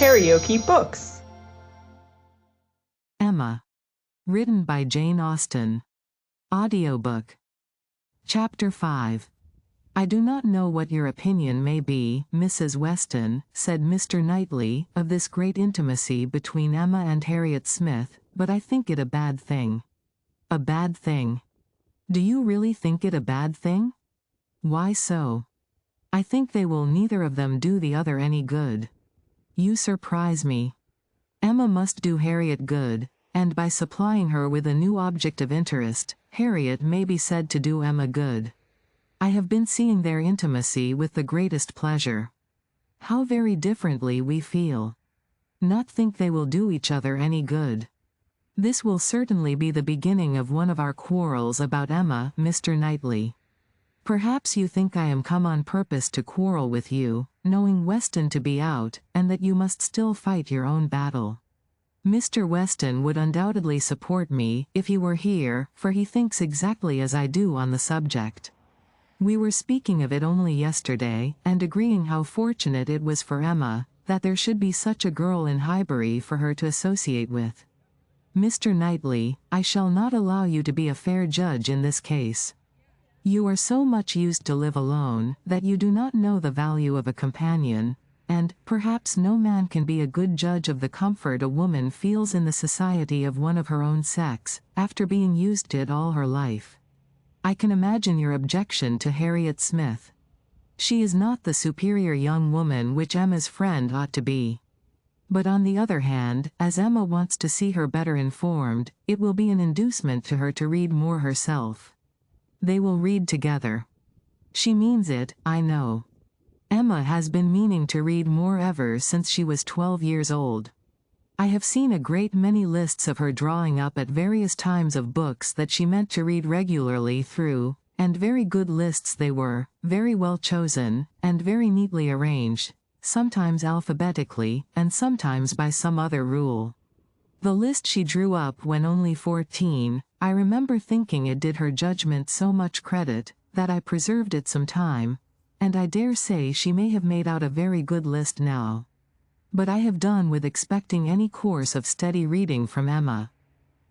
KaraokeBooks. Emma. Written by Jane Austen. Audiobook. Chapter 5. I do not know what your opinion may be, Mrs. Weston, said Mr. Knightley, of this great intimacy between Emma and Harriet Smith, but I think it a bad thing. A bad thing? Do you really think it a bad thing? Why so? I think they will neither of them do the other any good. You surprise me. Emma must do Harriet good, and by supplying her with a new object of interest, Harriet may be said to do Emma good. I have been seeing their intimacy with the greatest pleasure. How very differently we feel. Not think they will do each other any good. This will certainly be the beginning of one of our quarrels about Emma, Mr. Knightley. Perhaps you think I am come on purpose to quarrel with you, knowing Weston to be out, and that you must still fight your own battle. Mr. Weston would undoubtedly support me if he were here, for he thinks exactly as I do on the subject. We were speaking of it only yesterday, and agreeing how fortunate it was for Emma, that there should be such a girl in Highbury for her to associate with. Mr. Knightley, I shall not allow you to be a fair judge in this case. You are so much used to live alone, that you do not know the value of a companion, and, perhaps no man can be a good judge of the comfort a woman feels in the society of one of her own sex, after being used to it all her life. I can imagine your objection to Harriet Smith. She is not the superior young woman which Emma's friend ought to be. But on the other hand, as Emma wants to see her better informed, it will be an inducement to her to read more herself. They will read together. She means it, I know. Emma has been meaning to read more ever since she was 12 years old. I have seen a great many lists of her drawing up at various times of books that she meant to read regularly through, and very good lists they were, very well chosen, and very neatly arranged, sometimes alphabetically, and sometimes by some other rule. The list she drew up when only 14, I remember thinking it did her judgment so much credit, that I preserved it some time, and I dare say she may have made out a very good list now. But I have done with expecting any course of steady reading from Emma.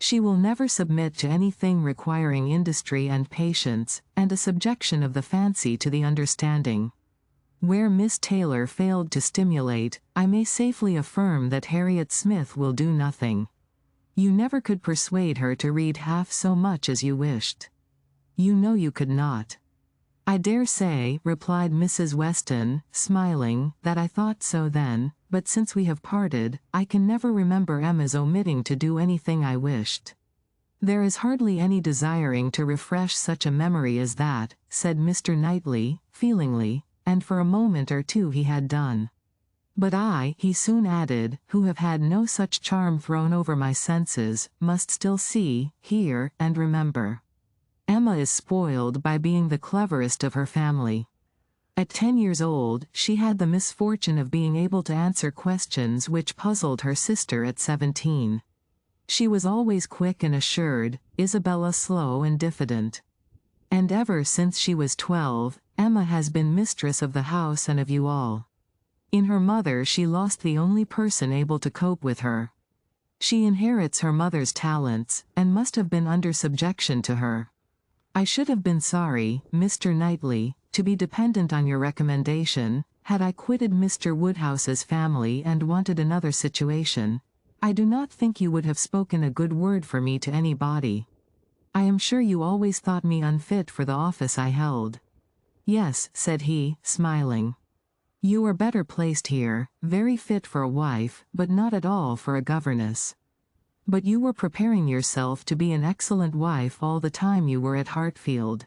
She will never submit to anything requiring industry and patience, and a subjection of the fancy to the understanding. Where Miss Taylor failed to stimulate, I may safely affirm that Harriet Smith will do nothing. You never could persuade her to read half so much as you wished. You know you could not. I dare say, replied Mrs. Weston, smiling, that I thought so then, but since we have parted, I can never remember Emma's omitting to do anything I wished. There is hardly any desiring to refresh such a memory as that, said Mr. Knightley, feelingly, and for a moment or two he had done. But I, he soon added, who have had no such charm thrown over my senses, must still see, hear, and remember. Emma is spoiled by being the cleverest of her family. At 10 years old, she had the misfortune of being able to answer questions which puzzled her sister at 17. She was always quick and assured, Isabella slow and diffident. And ever since she was 12, Emma has been mistress of the house and of you all. In her mother she lost the only person able to cope with her. She inherits her mother's talents, and must have been under subjection to her. I should have been sorry, Mr. Knightley, to be dependent on your recommendation, had I quitted Mr. Woodhouse's family and wanted another situation. I do not think you would have spoken a good word for me to anybody. I am sure you always thought me unfit for the office I held. Yes, said he, smiling. You are better placed here, very fit for a wife, but not at all for a governess. But you were preparing yourself to be an excellent wife all the time you were at Hartfield.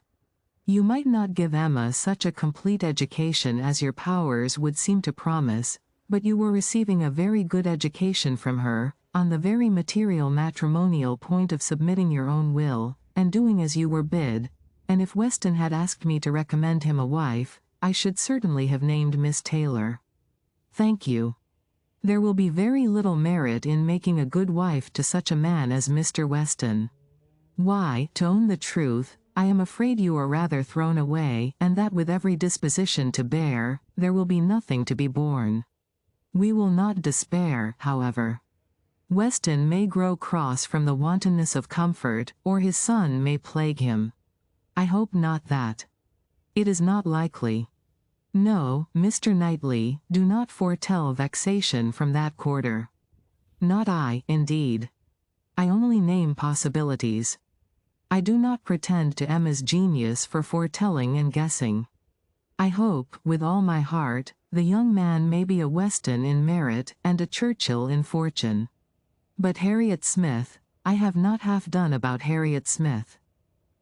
You might not give Emma such a complete education as your powers would seem to promise, but you were receiving a very good education from her, on the very material matrimonial point of submitting your own will, and doing as you were bid, and if Weston had asked me to recommend him a wife, I should certainly have named Miss Taylor. Thank you. There will be very little merit in making a good wife to such a man as Mr. Weston. Why, to own the truth, I am afraid you are rather thrown away, and that with every disposition to bear, there will be nothing to be borne. We will not despair, however. Weston may grow cross from the wantonness of comfort, or his son may plague him. I hope not that. It is not likely. No, Mr. Knightley, do not foretell vexation from that quarter. Not I, indeed. I only name possibilities. I do not pretend to Emma's genius for foretelling and guessing. I hope, with all my heart, the young man may be a Weston in merit and a Churchill in fortune. But Harriet Smith, I have not half done about Harriet Smith.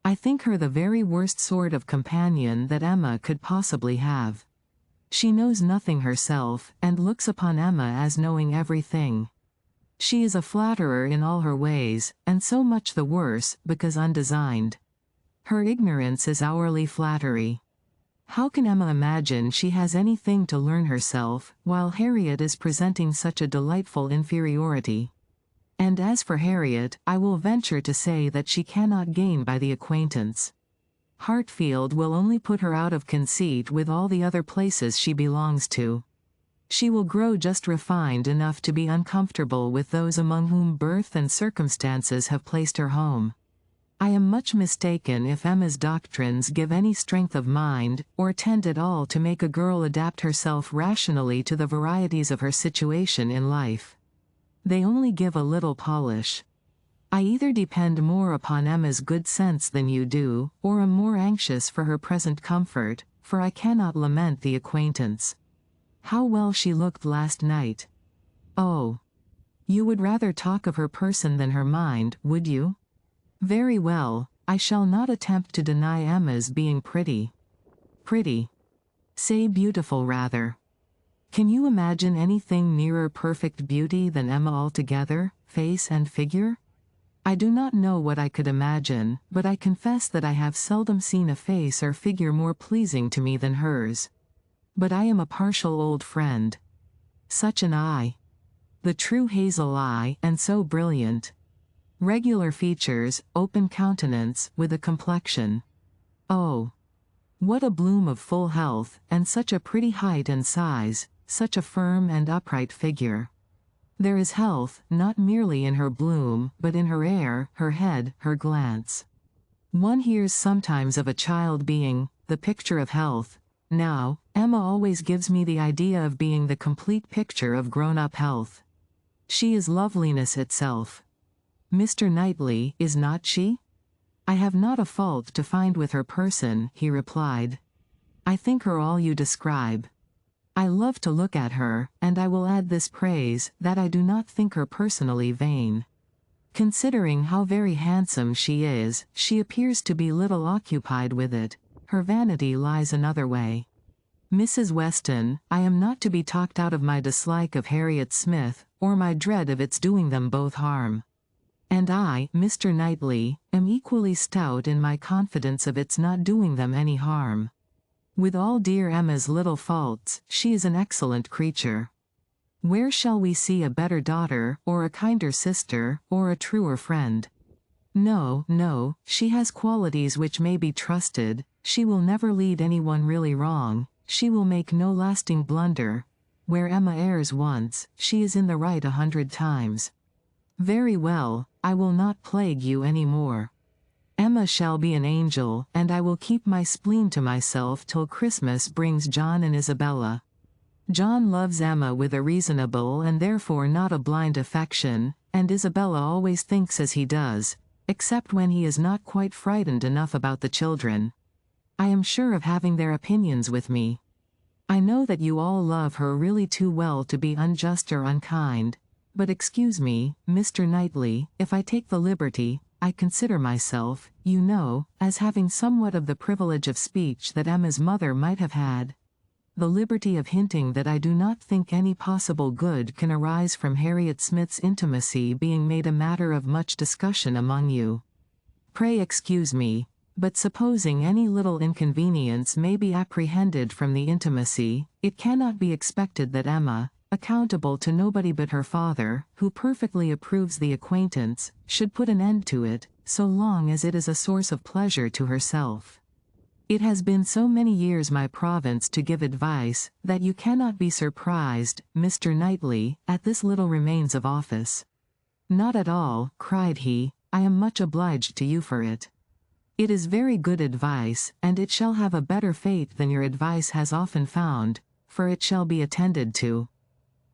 I think her the very worst sort of companion that Emma could possibly have. She knows nothing herself, and looks upon Emma as knowing everything. She is a flatterer in all her ways, and so much the worse, because undesigned. Her ignorance is hourly flattery. How can Emma imagine she has anything to learn herself, while Harriet is presenting such a delightful inferiority? And as for Harriet, I will venture to say that she cannot gain by the acquaintance. Hartfield will only put her out of conceit with all the other places she belongs to. She will grow just refined enough to be uncomfortable with those among whom birth and circumstances have placed her home. I am much mistaken if Emma's doctrines give any strength of mind, or tend at all to make a girl adapt herself rationally to the varieties of her situation in life. They only give a little polish. I either depend more upon Emma's good sense than you do, or am more anxious for her present comfort, for I cannot lament the acquaintance. How well she looked last night. Oh. You would rather talk of her person than her mind, would you? Very well, I shall not attempt to deny Emma's being pretty. Pretty. Say beautiful rather. Can you imagine anything nearer perfect beauty than Emma altogether, face and figure? I do not know what I could imagine, but I confess that I have seldom seen a face or figure more pleasing to me than hers. But I am a partial old friend. Such an eye. The true hazel eye, and so brilliant. Regular features, open countenance, with a complexion. Oh! What a bloom of full health, and such a pretty height and size, such a firm and upright figure. There is health, not merely in her bloom, but in her air, her head, her glance. One hears sometimes of a child being the picture of health. Now, Emma always gives me the idea of being the complete picture of grown-up health. She is loveliness itself. Mr. Knightley, is not she? I have not a fault to find with her person, he replied. I think her all you describe. I love to look at her, and I will add this praise, that I do not think her personally vain. Considering how very handsome she is, she appears to be little occupied with it. Her vanity lies another way. Mrs. Weston, I am not to be talked out of my dislike of Harriet Smith, or my dread of its doing them both harm. And I, Mr. Knightley, am equally stout in my confidence of its not doing them any harm. With all dear Emma's little faults, she is an excellent creature. Where shall we see a better daughter, or a kinder sister, or a truer friend? No, no, she has qualities which may be trusted. She will never lead anyone really wrong. She will make no lasting blunder. Where Emma errs once, she is in the right 100 times. Very well, I will not plague you any more. Emma shall be an angel, and I will keep my spleen to myself till Christmas brings John and Isabella. John loves Emma with a reasonable and therefore not a blind affection, and Isabella always thinks as he does, except when he is not quite frightened enough about the children. I am sure of having their opinions with me. I know that you all love her really too well to be unjust or unkind, but excuse me, Mr. Knightley, if I take the liberty. I consider myself, you know, as having somewhat of the privilege of speech that Emma's mother might have had. The liberty of hinting that I do not think any possible good can arise from Harriet Smith's intimacy being made a matter of much discussion among you. Pray excuse me, but supposing any little inconvenience may be apprehended from the intimacy, it cannot be expected that Emma, accountable to nobody but her father, who perfectly approves the acquaintance, should put an end to it, so long as it is a source of pleasure to herself. It has been so many years my province to give advice, that you cannot be surprised, Mr. Knightley, at this little remains of office. Not at all, cried he, I am much obliged to you for it. It is very good advice, and it shall have a better fate than your advice has often found, for it shall be attended to.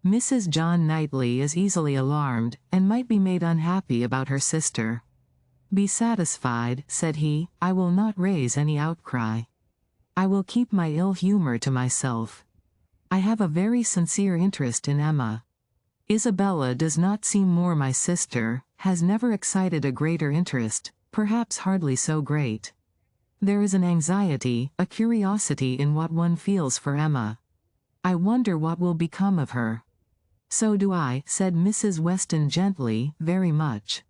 Mrs. John Knightley is easily alarmed, and might be made unhappy about her sister. Be satisfied, said he, I will not raise any outcry. I will keep my ill humor to myself. I have a very sincere interest in Emma. Isabella does not seem more my sister, has never excited a greater interest, perhaps hardly so great. There is an anxiety, a curiosity in what one feels for Emma. I wonder what will become of her. So do I, said Mrs. Weston gently, very much.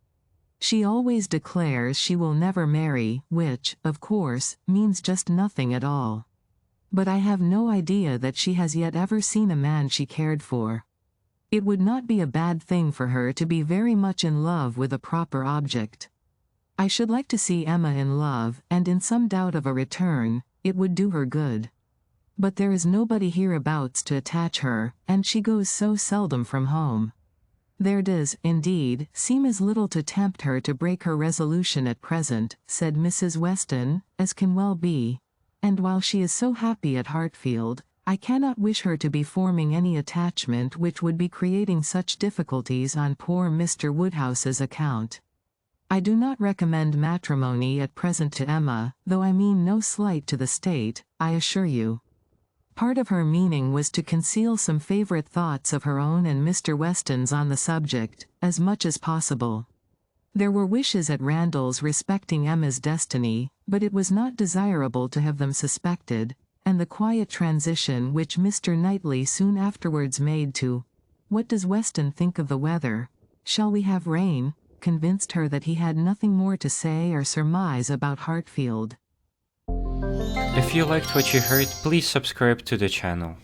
She always declares she will never marry, which, of course, means just nothing at all. But I have no idea that she has yet ever seen a man she cared for. It would not be a bad thing for her to be very much in love with a proper object. I should like to see Emma in love, and in some doubt of a return, it would do her good. But there is nobody hereabouts to attach her, and she goes so seldom from home. There does, indeed, seem as little to tempt her to break her resolution at present, said Mrs. Weston, as can well be, and while she is so happy at Hartfield, I cannot wish her to be forming any attachment which would be creating such difficulties on poor Mr. Woodhouse's account. I do not recommend matrimony at present to Emma, though I mean no slight to the state, I assure you. Part of her meaning was to conceal some favourite thoughts of her own and Mr. Weston's on the subject, as much as possible. There were wishes at Randalls respecting Emma's destiny, but it was not desirable to have them suspected, and the quiet transition which Mr. Knightley soon afterwards made to, "What does Weston think of the weather? Shall we have rain?" convinced her that he had nothing more to say or surmise about Hartfield. If you liked what you heard, please subscribe to the channel.